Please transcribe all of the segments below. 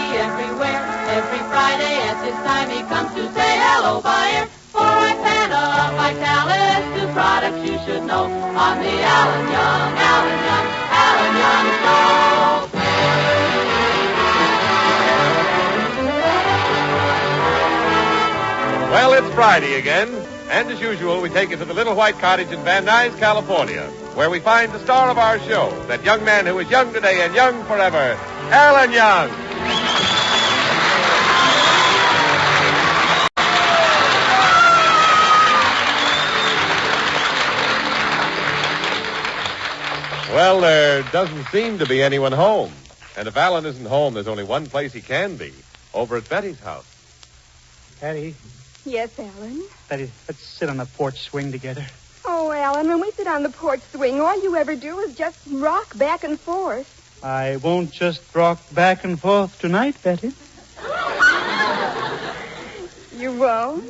be everywhere. Every Friday at this time he comes to say hello by air. For I've had a Vitalis, 2 products you should know on the Alan Young Show. Well, it's Friday again, and as usual, we take you to the little white cottage in Van Nuys, California, where we find the star of our show, that young man who is young today and young forever, Alan Young. Well, there doesn't seem to be anyone home. And if Alan isn't home, there's only one place he can be, over at Betty's house. Betty. Yes, Alan? Betty, let's sit on the porch swing together. Oh, Alan, when we sit on the porch swing, all you ever do is just rock back and forth. I won't just rock back and forth tonight, Betty. You won't?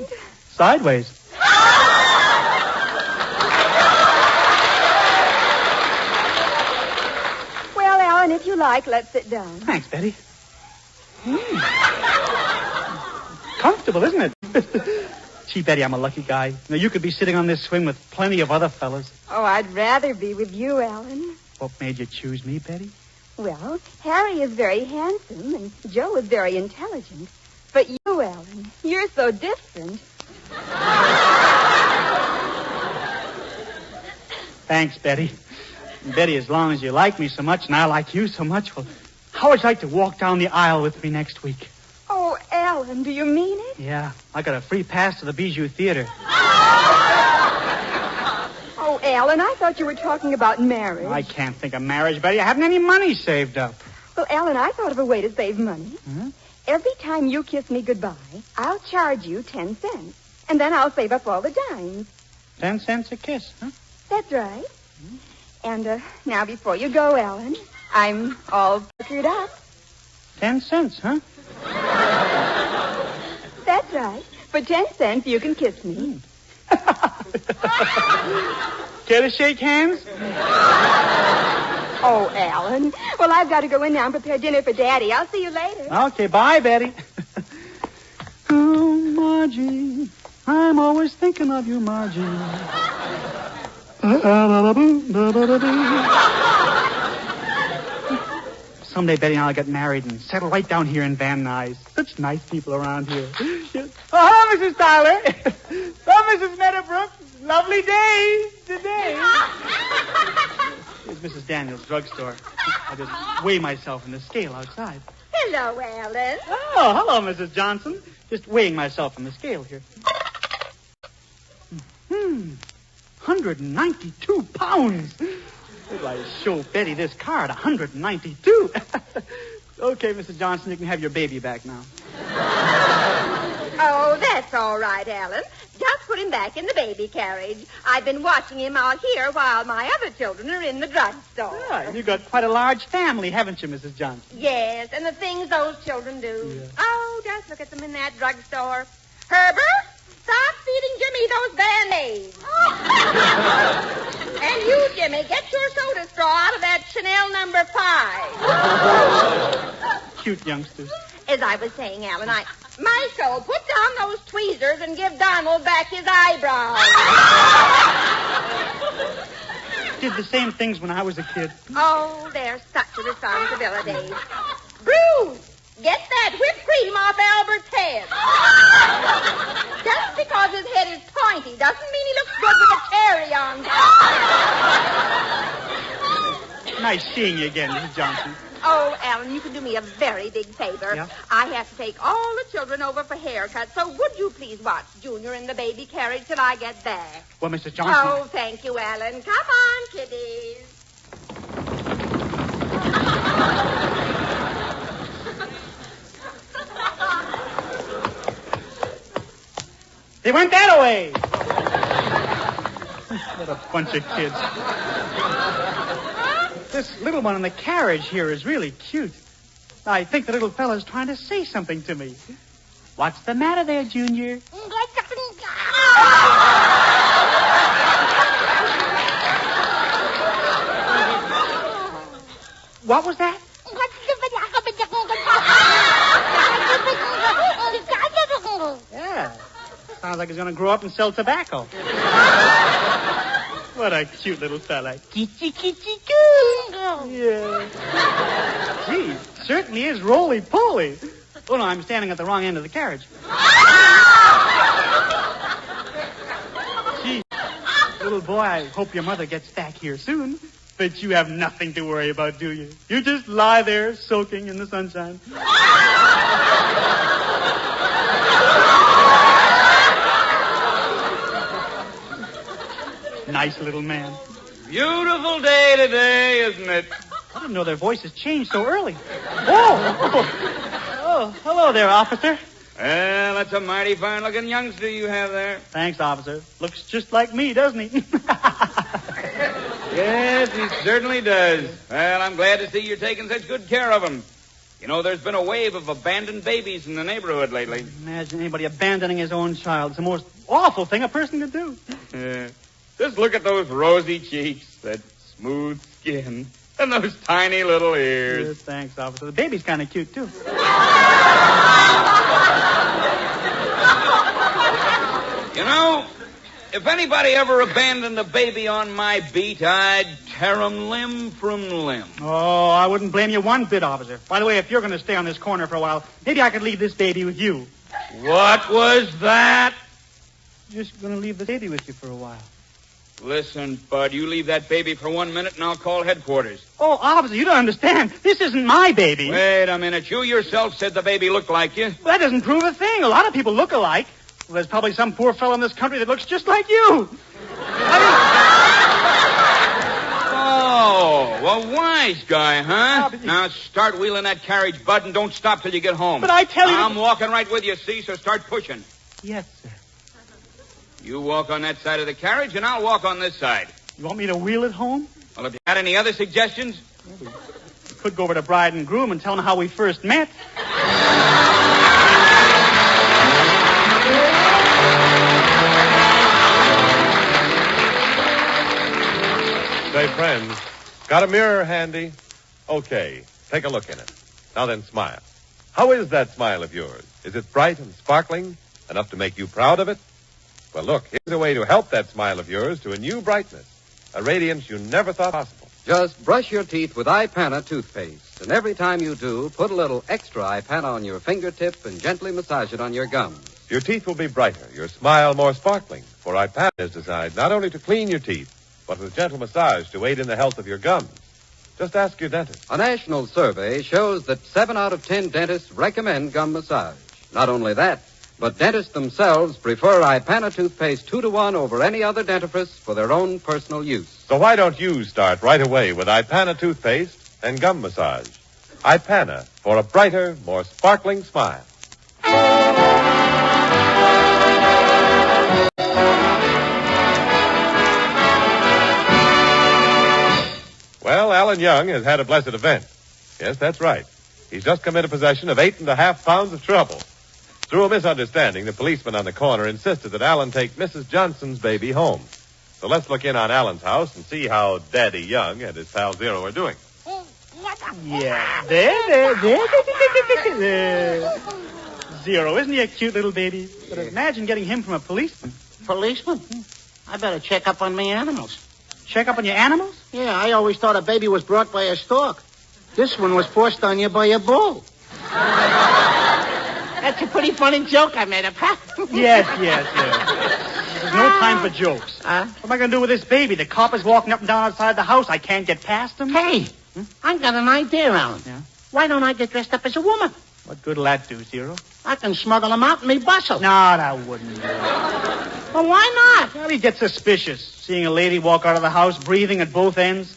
Sideways. Well, Alan, if you like, let's sit down. Thanks, Betty. Comfortable, isn't it? Gee, Betty, I'm a lucky guy. Now, you could be sitting on this swing with plenty of other fellas. Oh, I'd rather be with you, Alan. What made you choose me, Betty? Well, Harry is very handsome, and Joe is very intelligent. But you, Alan, you're so different. Thanks, Betty. Betty, as long as you like me so much and I like you so much, well, how would you like to walk down the aisle with me next week? Oh, Alan, do you mean it? Yeah, I got a free pass to the Bijou Theater. Oh, Alan, I thought you were talking about marriage. I can't think of marriage, Betty. I haven't any money saved up. Well, Alan, I thought of a way to save money. Hmm? Every time you kiss me goodbye, I'll charge you 10 cents. And then I'll save up all the dimes. 10 cents a kiss, huh? That's right. And now before you go, Alan, I'm all puckered up. 10 cents, huh? That's right. For 10 cents, you can kiss me. Care to shake hands? Oh, Alan. Well, I've got to go in now and prepare dinner for Daddy. I'll see you later. Okay, bye, Betty. Oh, Margie, I'm always thinking of you, Margie. Someday Betty and I'll get married and settle right down here in Van Nuys. Such nice people around here. Oh, Mrs. Tyler. Oh, Mrs. Meadowbrook. Lovely day today. Here's Mrs. Daniels' drugstore. I'll just weigh myself in the scale outside. Hello, Alan. Oh, hello, Mrs. Johnson. Just weighing myself on the scale here. 192 pounds. Well, I show Betty this card, 192. Okay, Mrs. Johnson, you can have your baby back now. Oh, that's all right, Alan. Just put him back in the baby carriage. I've been watching him out here while my other children are in the drugstore. Yeah, you've got quite a large family, haven't you, Mrs. Johnson? Yes, and the things those children do. Yeah. Oh, just look at them in that drugstore. Herbert, stop feeding Jimmy those Band-Aids. And you, Jimmy, get your soda straw out of that Chanel number 5. Cute youngsters. As I was saying, Alan, Michael, put down those tweezers and give Donald back his eyebrows. Did the same things when I was a kid. Oh, they're such a responsibility. Bruce, get that whipped cream off Albert's head. Just because his head is pointy doesn't mean he looks good with a cherry on top. Nice seeing you again, Mrs. Johnson. Oh, Alan, you can do me a very big favor. Yeah? I have to take all the children over for haircuts, so would you please watch Junior in the baby carriage till I get back? Well, Mrs. Johnson... Oh, thank you, Alan. Come on, kiddies. They went that way. What a bunch of kids. This little one in the carriage here is really cute. I think the little fella's trying to say something to me. What's the matter there, Junior? What was that? Sounds like he's going to grow up and sell tobacco. What a cute little fella. Kitty, kitty, coo. Yeah. Gee, certainly is roly-poly. Oh, no, I'm standing at the wrong end of the carriage. Gee, little boy, I hope your mother gets back here soon. But you have nothing to worry about, do you? You just lie there soaking in the sunshine. Nice little man. Beautiful day today, isn't it? I didn't know their voices changed so early. Oh, hello there, officer. Well, that's a mighty fine-looking youngster you have there. Thanks, officer. Looks just like me, doesn't he? Yes, he certainly does. Well, I'm glad to see you're taking such good care of him. You know, there's been a wave of abandoned babies in the neighborhood lately. Imagine anybody abandoning his own child. It's the most awful thing a person could do. Yeah. Just look at those rosy cheeks, that smooth skin, and those tiny little ears. Yes, thanks, officer. The baby's kind of cute, too. You know, if anybody ever abandoned a baby on my beat, I'd tear 'em limb from limb. Oh, I wouldn't blame you one bit, officer. By the way, if you're going to stay on this corner for a while, maybe I could leave this baby with you. What was that? Just going to leave the baby with you for a while. Listen, Bud, you leave that baby for 1 minute and I'll call headquarters. Oh, officer, you don't understand. This isn't my baby. Wait a minute. You yourself said the baby looked like you. Well, that doesn't prove a thing. A lot of people look alike. Well, there's probably some poor fellow in this country that looks just like you. Oh, well, wise guy, huh? Now start wheeling that carriage, Bud, and don't stop till you get home. But I tell you... I'm walking right with you, see, so start pushing. Yes, sir. You walk on that side of the carriage, and I'll walk on this side. You want me to wheel it home? Well, if you got any other suggestions? We could go over to bride and groom and tell them how we first met. Say, friends, got a mirror handy? Okay, take a look in it. Now then, smile. How is that smile of yours? Is it bright and sparkling, enough to make you proud of it? Well, look, here's a way to help that smile of yours to a new brightness, a radiance you never thought possible. Just brush your teeth with Ipana toothpaste, and every time you do, put a little extra Ipana on your fingertip and gently massage it on your gums. Your teeth will be brighter, your smile more sparkling, for Ipana is designed not only to clean your teeth, but with gentle massage to aid in the health of your gums. Just ask your dentist. A national survey shows that 7 out of 10 dentists recommend gum massage. Not only that, but dentists themselves prefer Ipana toothpaste 2-to-1 over any other dentifrice for their own personal use. So why don't you start right away with Ipana toothpaste and gum massage? Ipana, for a brighter, more sparkling smile. Well, Alan Young has had a blessed event. Yes, that's right. He's just come into possession of 8.5 pounds of trouble. Through a misunderstanding, the policeman on the corner insisted that Alan take Mrs. Johnson's baby home. So let's look in on Alan's house and see how Daddy Young and his pal Zero are doing. Yeah, there. Zero, isn't he a cute little baby? But imagine getting him from a policeman. Policeman? I better check up on my animals. Check up on your animals? Yeah, I always thought a baby was brought by a stork. This one was forced on you by a bull. That's a pretty funny joke I made up, huh? Yes. There's no time for jokes. What am I going to do with this baby? The cop is walking up and down outside the house. I can't get past him. Hey, I've got an idea, Alan. Yeah? Why don't I get dressed up as a woman? What good will that do, Zero? I can smuggle them out in me bustle. No, that wouldn't. Well, why not? Well, he'd get suspicious, seeing a lady walk out of the house breathing at both ends.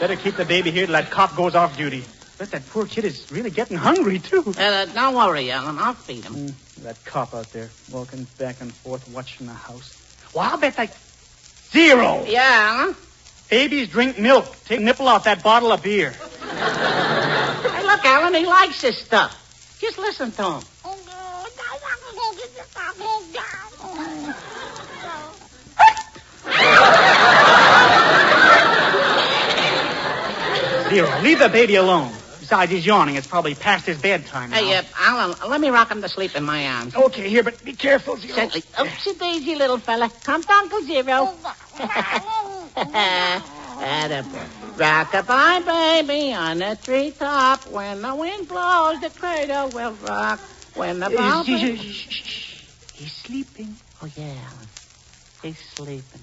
Better keep the baby here till that cop goes off duty. Bet that poor kid is really getting hungry, too. Don't worry, Alan. I'll feed him. That cop out there, walking back and forth, watching the house. Well, I'll bet that... Zero! Yeah, Alan? Babies drink milk. Take a nipple off that bottle of beer. Hey, look, Alan, he likes this stuff. Just listen to him. Zero, leave the baby alone. Besides, he's yawning. It's probably past his bedtime now. Hey, Alan, let me rock him to sleep in my arms. Okay, here, but be careful, Zero. Gently. Oopsie-daisy, little fella. Come to Uncle Zero. Attaboy. Rock-a-bye, baby, on the treetop. When the wind blows, the cradle will rock. When the ball... He's sleeping. Oh, yeah, Alan. He's sleeping.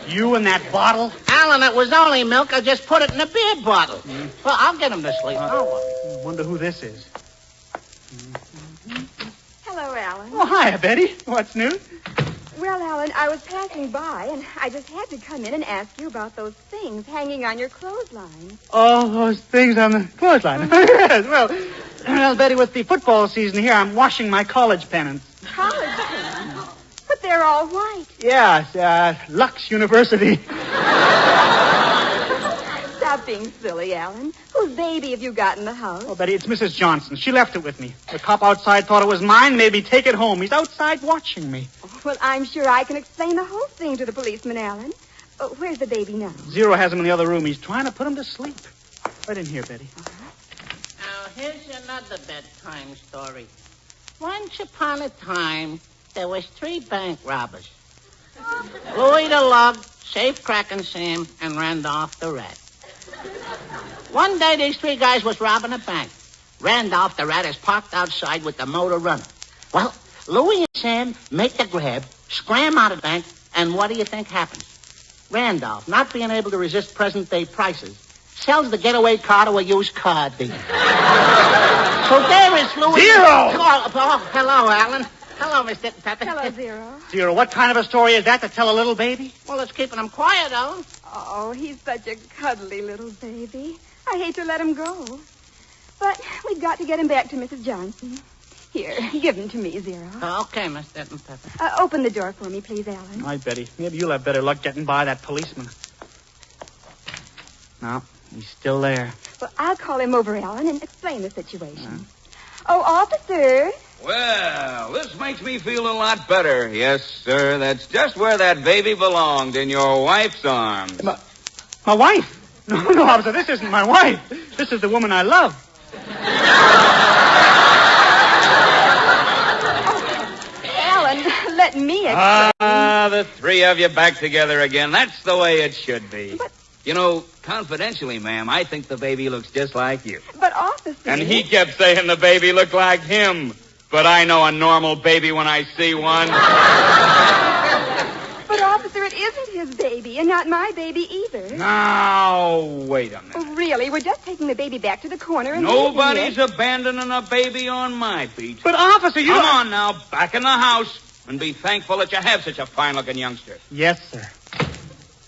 You and that bottle? Alan, it was only milk. I just put it in a beer bottle. Well, I'll get him to sleep. I wonder who this is. Hello, Alan. Oh, hi, Betty. What's new? Well, Alan, I was passing by, and I just had to come in and ask you about those things hanging on your clothesline. Oh, those things on the clothesline. Yes, well, Betty, with the football season here, I'm washing my college pennants. College pennants? But they're all white. Yes, Lux University. Stop being silly, Alan. Whose baby have you got in the house? Oh, Betty, it's Mrs. Johnson. She left it with me. The cop outside thought it was mine, made me take it home. He's outside watching me. Well, I'm sure I can explain the whole thing to the policeman, Alan. Where's the baby now? Zero has him in the other room. He's trying to put him to sleep. Right in here, Betty. Now, here's another bedtime story. Once upon a time, there was 3 bank robbers. Louie the Lug, Safe Crackin' Sam, and Randolph the Rat. One day, these 3 guys was robbing a bank. Randolph the Rat is parked outside with the motor running. Well, Louie and Sam make the grab, scram out of the bank, and what do you think happens? Randolph, not being able to resist present-day prices, sells the getaway car to a used car dealer. So there is Louie... Zero! Oh, hello, Alan. Hello, Mr. Pepper. Hello, Zero. Zero, what kind of a story is that to tell a little baby? Well, it's keeping him quiet, Alan. Oh, he's such a cuddly little baby. I hate to let him go. But we've got to get him back to Mrs. Johnson. Here, give him to me, Zero. Okay, Mr. Pepper. Open the door for me, please, Alan. All right, Betty. Maybe you'll have better luck getting by that policeman. No, he's still there. Well, I'll call him over, Alan, and explain the situation. Oh, officer. Well, this makes me feel a lot better. Yes, sir, that's just where that baby belonged, in your wife's arms. My wife? No, officer, this isn't my wife. This is the woman I love. Alan, let me explain. The 3 of you back together again. That's the way it should be. But... You know, confidentially, ma'am, I think the baby looks just like you. But, officer... And he kept saying the baby looked like him. But I know a normal baby when I see one. But, officer, it isn't his baby, and not my baby either. Now, wait a minute. Oh, really, we're just taking the baby back to the corner and... Nobody's abandoning a baby on my beat. But, officer, you... Come on now, back in the house, and be thankful that you have such a fine-looking youngster. Yes, sir.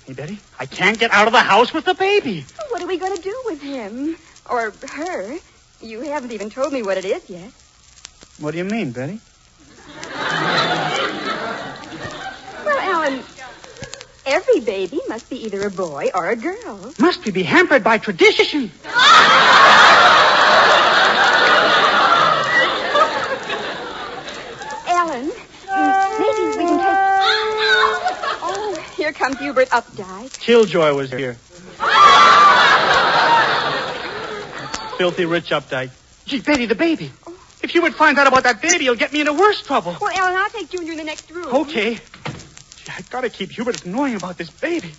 Hey, Betty, I can't get out of the house with the baby. What are we going to do with him? Or her? You haven't even told me what it is yet. What do you mean, Betty? Well, Alan, every baby must be either a boy or a girl. Must be hampered by tradition. Alan, maybe we can take... Oh, here comes Hubert Updike. Killjoy was here. Filthy rich Updike. Gee, Betty, the baby. If Hubert finds out about that baby, he'll get me into worse trouble. Well, Alan, I'll take Junior in the next room. Okay. Gee, I've got to keep Hubert annoying about this baby.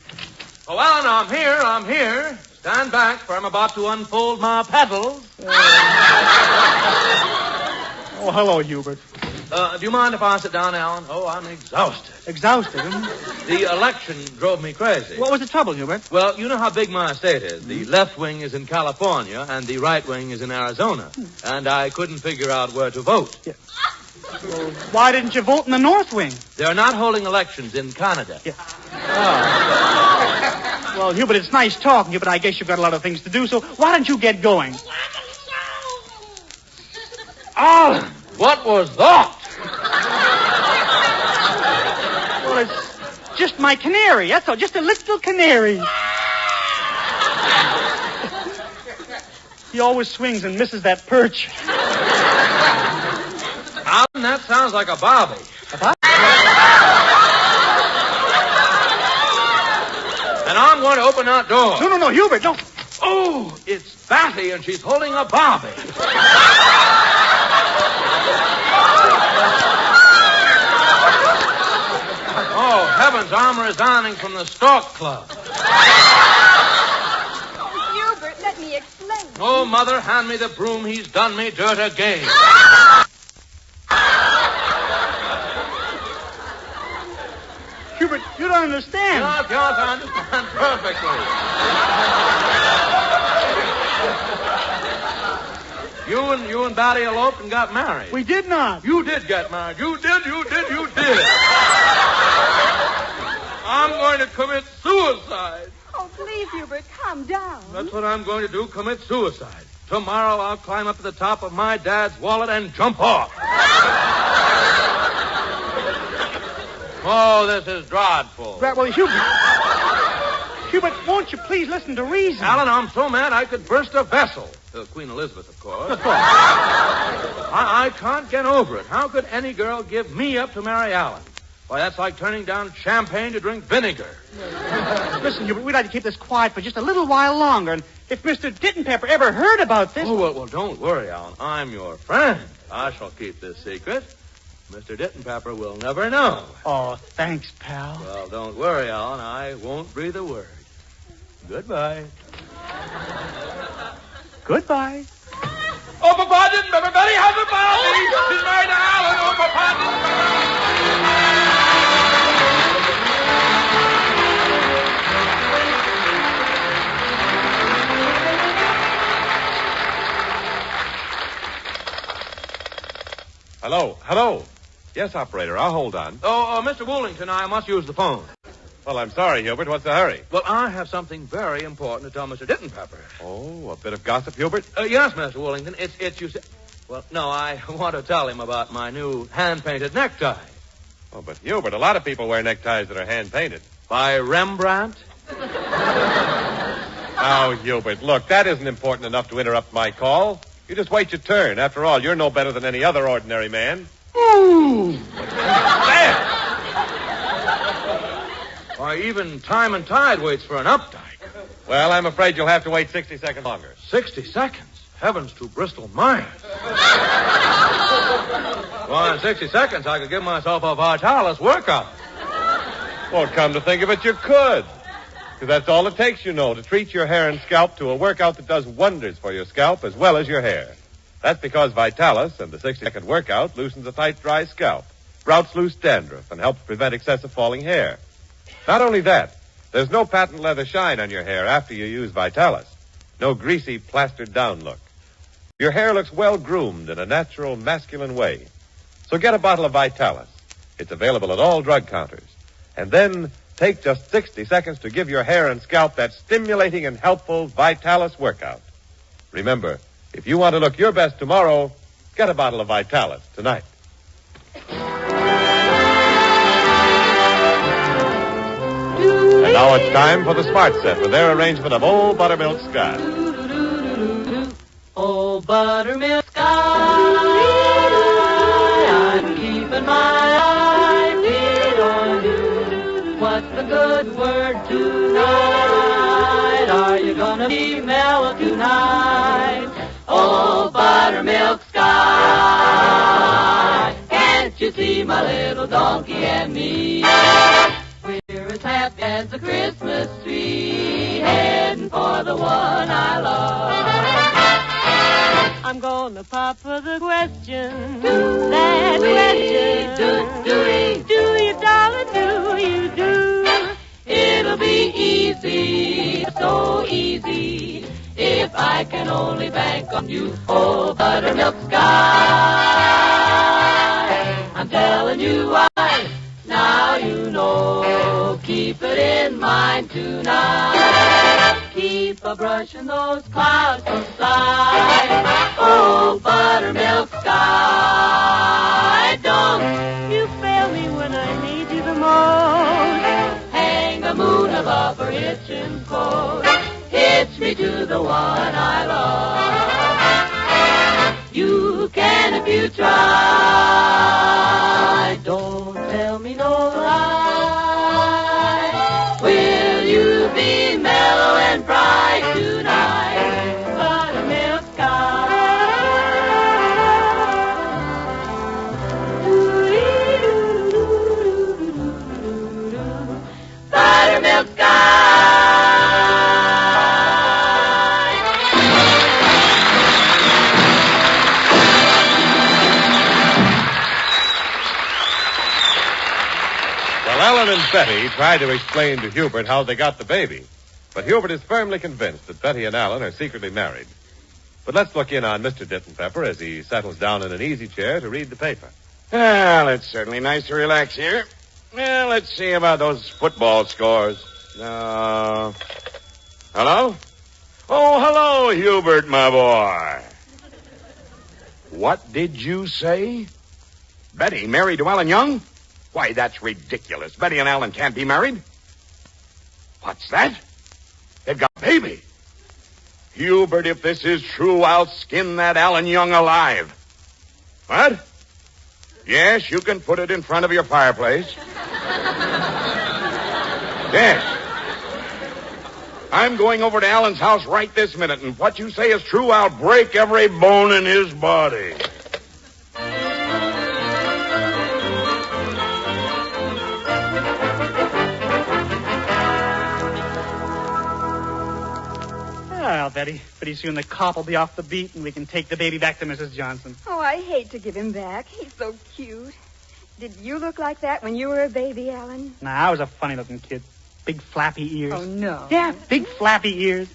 Oh, Alan, I'm here. Stand back, for I'm about to unfold my petals. Oh, hello, Hubert. Do you mind if I sit down, Alan? Oh, I'm exhausted. Exhausted, huh? The election drove me crazy. What was the trouble, Hubert? Well, you know how big my state is. The left wing is in California, and the right wing is in Arizona. And I couldn't figure out where to vote. Yeah. Well, why didn't you vote in the North Wing? They're not holding elections in Canada. Yeah. Oh. Well, Hubert, it's nice talking to you, but I guess you've got a lot of things to do, so why don't you get going? Alan, what was that? Well, it's just my canary, that's all. Just a little canary. He always swings and misses that perch. Alan, that sounds like a bobby. A bobby? want to open that door. No, Hubert, no. Oh, it's Batty, and she's holding a Barbie. Oh, heavens, I'm resigning from the Stork Club. Hubert, let me explain. Oh, Mother, hand me the broom. He's done me dirt again. Hubert, you don't understand. Yes, I understand perfectly. You and Batty eloped and got married. We did not. You did get married. You did. I'm going to commit suicide. Oh, please, Hubert, calm down. That's what I'm going to do, commit suicide. Tomorrow I'll climb up to the top of my dad's wallet and jump off. Oh, this is dreadful. Well, Hubert, won't you please listen to reason? Alan, I'm so mad I could burst a vessel. Queen Elizabeth, of course. I can't get over it. How could any girl give me up to marry Alan? Why, that's like turning down champagne to drink vinegar. Listen, Hubert, we'd like to keep this quiet for just a little while longer. And if Mr. Dittenpepper ever heard about this... Oh, well, don't worry, Alan. I'm your friend. I shall keep this secret. Mr. Dittenpepper will never know. Oh, thanks, pal. Well, don't worry, Alan. I won't breathe a word. Goodbye. Goodbye. Oh, Papa Dittenpepper, Betty has a Barbie. She's married to Alan. Oh, Papa Dittenpepper. Hello. Yes, operator, I'll hold on. Oh, Mr. Woolington, I must use the phone. Well, I'm sorry, Hubert. What's the hurry? Well, I have something very important to tell Mr. Dittenpepper. Oh, a bit of gossip, Hubert? Yes, Mr. Woolington. It's you say... Well, no, I want to tell him about my new hand-painted necktie. Oh, but Hubert, a lot of people wear neckties that are hand-painted. By Rembrandt? Now, Hubert, look, that isn't important enough to interrupt my call. You just wait your turn. After all, you're no better than any other ordinary man. Ooh! There! Why, even Time and Tide waits for an updike. Well, I'm afraid you'll have to wait 60 seconds longer. 60 seconds? Heavens to Bristol Myers. Well, in 60 seconds, I could give myself a Vitalis workout. Well, come to think of it, you could. Because that's all it takes, you know, to treat your hair and scalp to a workout that does wonders for your scalp as well as your hair. That's because Vitalis and the 60-second workout loosens a tight, dry scalp, routs loose dandruff, and helps prevent excessive falling hair. Not only that, there's no patent leather shine on your hair after you use Vitalis. No greasy, plastered down look. Your hair looks well groomed in a natural, masculine way. So get a bottle of Vitalis. It's available at all drug counters. And then take just 60 seconds to give your hair and scalp that stimulating and helpful Vitalis workout. Remember, if you want to look your best tomorrow, get a bottle of Vitalis tonight. And now it's time for the Smart Set with their arrangement of Old Buttermilk Sky. Oh, buttermilk sky, I'm keeping my eye peeled on you. What's the good word tonight? Are you gonna be mellow tonight? Oh, buttermilk sky, can't you see my little donkey and me? We're as happy as a Christmas tree, heading for the one I love. I'm gonna pop for the question. That question. Do you, darling, do you do? It'll be easy, so easy, if I can only bank on you. Oh, buttermilk sky, I'm telling you why. Now you know, keep it in mind tonight. Keep a-brushing those clouds aside. Oh, buttermilk sky, don't you fail me when I need you the most. Hang the moon above her hitching post. Hitch me to the one I love. You can if you try. Don't tell me no lie. Will you be Alan and Betty try to explain to Hubert how they got the baby. But Hubert is firmly convinced that Betty and Alan are secretly married. But let's look in on Mr. Ditton Pepper as he settles down in an easy chair to read the paper. Well, it's certainly nice to relax here. Well, let's see about those football scores. Hello? Oh, hello, Hubert, my boy. What did you say? Betty married to Alan Young? Why, that's ridiculous. Betty and Alan can't be married. What's that? They've got a baby. Hubert, if this is true, I'll skin that Alan Young alive. What? Yes, you can put it in front of your fireplace. Yes. I'm going over to Alan's house right this minute, and if what you say is true, I'll break every bone in his body. Well, Betty, pretty soon the cop will be off the beat and we can take the baby back to Mrs. Johnson. Oh, I hate to give him back. He's so cute. Did you look like that when you were a baby, Alan? Nah, I was a funny-looking kid. Big flappy ears. Oh, no. Yeah, big flappy ears.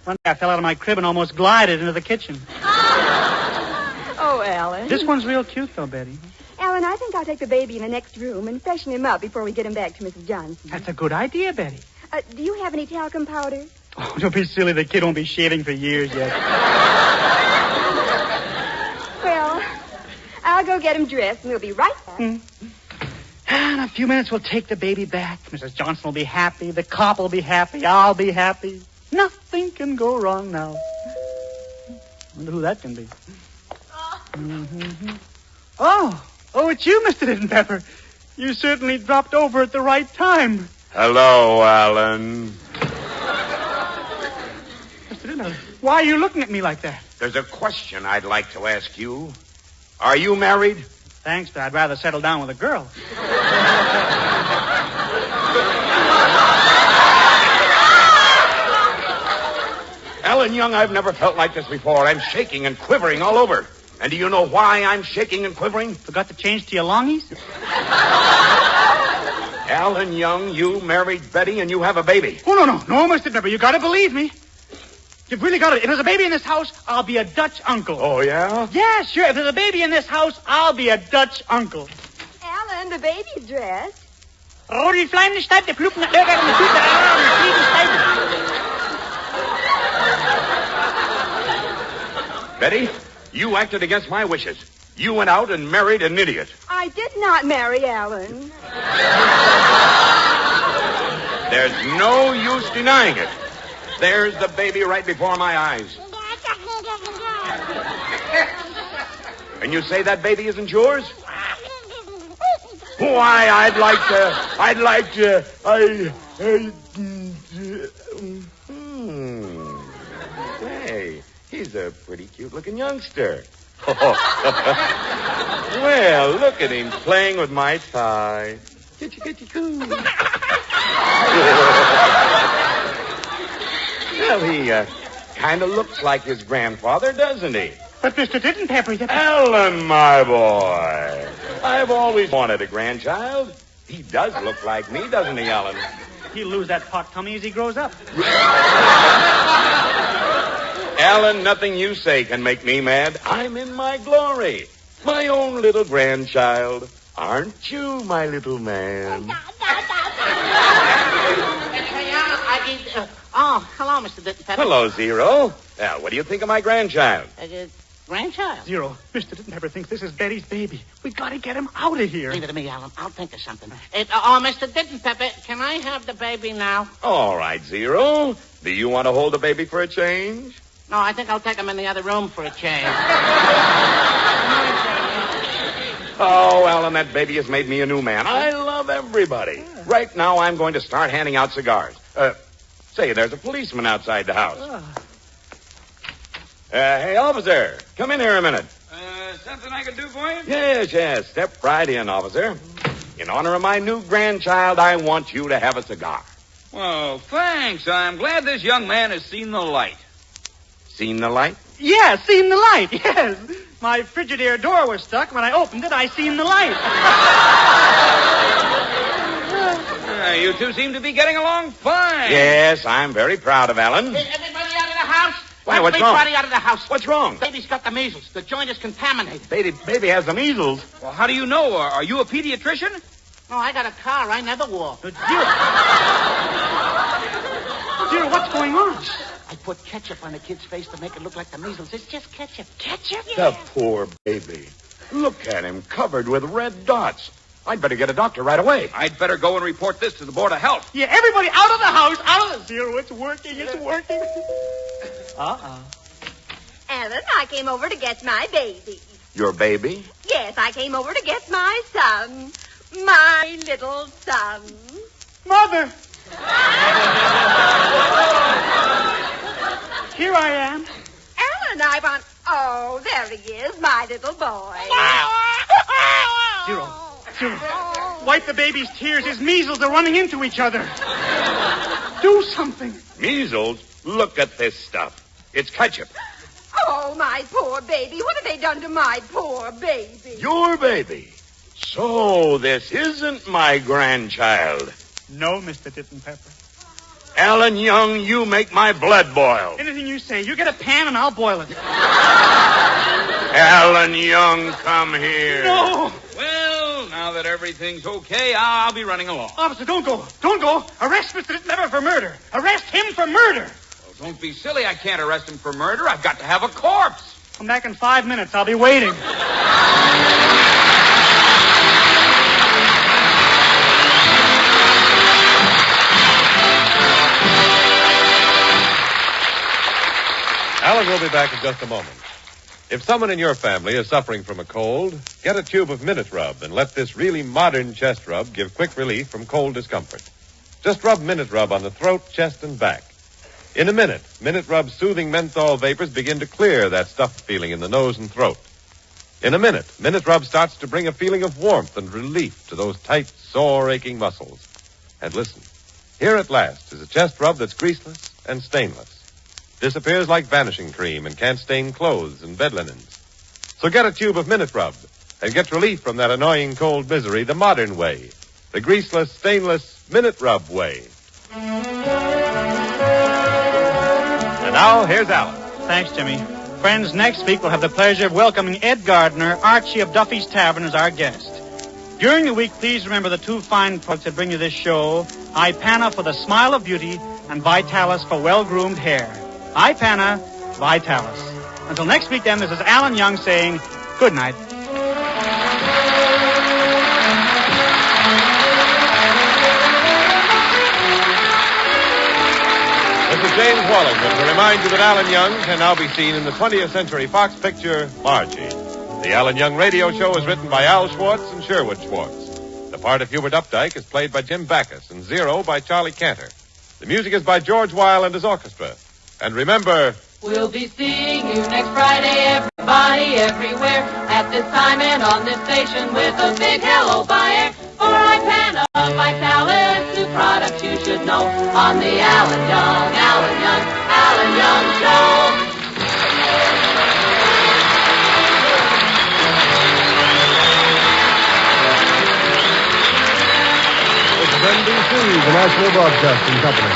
One day I fell out of my crib and almost glided into the kitchen. Oh, Alan. This one's real cute, though, Betty. Alan, I think I'll take the baby in the next room and freshen him up before we get him back to Mrs. Johnson. That's a good idea, Betty. Do you have any talcum powder? Oh, don't be silly. The kid won't be shaving for years yet. Well, I'll go get him dressed, and we'll be right back. In a few minutes, we'll take the baby back. Mrs. Johnson will be happy. The cop will be happy. I'll be happy. Nothing can go wrong now. Wonder who that can be. Mm-hmm. Oh, it's you, Mr. Ditton Pepper. You certainly dropped over at the right time. Hello, Alan. Mr. Ditton Pepper, why are you looking at me like that? There's a question I'd like to ask you. Are you married? Thanks, but I'd rather settle down with a girl. Alan Young, I've never felt like this before. I'm shaking and quivering all over. And do you know why I'm shaking and quivering? Forgot to change to your longies? Alan Young, you married Betty and you have a baby. Oh, no, Mr. Pepper, you gotta believe me. You've really got it. If there's a baby in this house, I'll be a Dutch uncle. Oh, yeah? Yeah, sure. If there's a baby in this house, I'll be a Dutch uncle. Alan, the baby's dressed. Oh, die flyende Stadt, der Flug nach Irrgarten, der Flug nach Betty, you acted against my wishes. You went out and married an idiot. I did not marry Alan. There's no use denying it. There's the baby right before my eyes. And you say that baby isn't yours? Why, I'd like to... Hey, he's a pretty cute-looking youngster. Well, look at him playing with my tie. Kitty-kitty-coo. Well, he kind of looks like his grandfather, doesn't he? But Mr. Ditton Pepper... Alan, my boy. I've always wanted a grandchild. He does look like me, doesn't he, Alan? He'll lose that pot tummy as he grows up. Alan, nothing you say can make me mad. I'm in my glory. My own little grandchild. Aren't you, my little man? Hello, Mr. Ditton Pepper. Hello, Zero. Now, what do you think of my grandchild? Grandchild? Zero, Mr. Ditton Pepper thinks this is Betty's baby. We gotta get him out of here. Leave it to me, Alan. I'll think of something. Mr. Ditton Pepper, can I have the baby now? All right, Zero. Do you want to hold the baby for a change? No, I think I'll take him in the other room for a change. Oh, Alan, that baby has made me a new man. I love everybody. Yeah. Right now, I'm going to start handing out cigars. Say, there's a policeman outside the house. Hey, officer, come in here a minute. Something I can do for you? Yes. Step right in, officer. In honor of my new grandchild, I want you to have a cigar. Well, thanks. I'm glad this young man has seen the light. Seen the light? Yeah, seen the light, yes. My Frigidaire door was stuck. When I opened it, I seen the light. You two seem to be getting along fine. Yes, I'm very proud of Alan. Hey, everybody out of the house? Why, what's wrong? Everybody out of the house. What's wrong? Baby's got the measles. The joint is contaminated. Baby has the measles. Well, how do you know? Are you a pediatrician? No, I got a car. I never walk. Dear, what's going on? I put ketchup on the kid's face to make it look like the measles. It's just ketchup. Ketchup? The poor baby. Look at him, covered with red dots. I'd better get a doctor right away. I'd better go and report this to the Board of Health. Yeah, everybody out of the house, out of the... Zero, it's working. Alan, I came over to get my baby. Your baby? Yes, I came over to get my son. My little son. Mother! Here I am. Alan, I want... Oh, there he is, my little boy. Zero. Wipe the baby's tears. His measles are running into each other. Do something. Measles? Look at this stuff. It's ketchup. Oh, my poor baby. What have they done to my poor baby? Your baby. So this isn't my grandchild. No, Mr. Titten Pepper. Alan Young, you make my blood boil. Anything you say. You get a pan and I'll boil it. Alan Young, come here. No. Well, now that everything's okay, I'll be running along. Officer, don't go. Don't go. Arrest Mr. Titten Pepper for murder. Arrest him for murder. Well, don't be silly. I can't arrest him for murder. I've got to have a corpse. Come back in 5 minutes. I'll be waiting. Alan will be back in just a moment. If someone in your family is suffering from a cold, get a tube of Minute Rub and let this really modern chest rub give quick relief from cold discomfort. Just rub Minute Rub on the throat, chest, and back. In a minute, Minute Rub's soothing menthol vapors begin to clear that stuffed feeling in the nose and throat. In a minute, Minute Rub starts to bring a feeling of warmth and relief to those tight, sore, aching muscles. And listen, here at last is a chest rub that's greaseless and stainless. Disappears like vanishing cream and can't stain clothes and bed linens. So get a tube of Minute Rub and get relief from that annoying cold misery the modern way. The greaseless, stainless Minute Rub way. And now, here's Alan. Thanks, Jimmy. Friends, next week we'll have the pleasure of welcoming Ed Gardner, Archie of Duffy's Tavern, as our guest. During the week, please remember the two fine products that bring you this show, Ipana for the smile of beauty and Vitalis for well-groomed hair. Ipana, Vitalis. Until next week, then, this is Alan Young saying good night. This is James Wallington to remind you that Alan Young can now be seen in the 20th Century Fox picture, Margie. The Alan Young radio show is written by Al Schwartz and Sherwood Schwartz. The part of Hubert Updike is played by Jim Backus and Zero by Charlie Cantor. The music is by George Weil and his orchestra. And remember... We'll be seeing you next Friday, everybody, everywhere, at this time and on this station with a big hello buyer. For Ipana, Vitalis, new products you should know on the Alan Young Show. This is NBC, the National Broadcasting Company.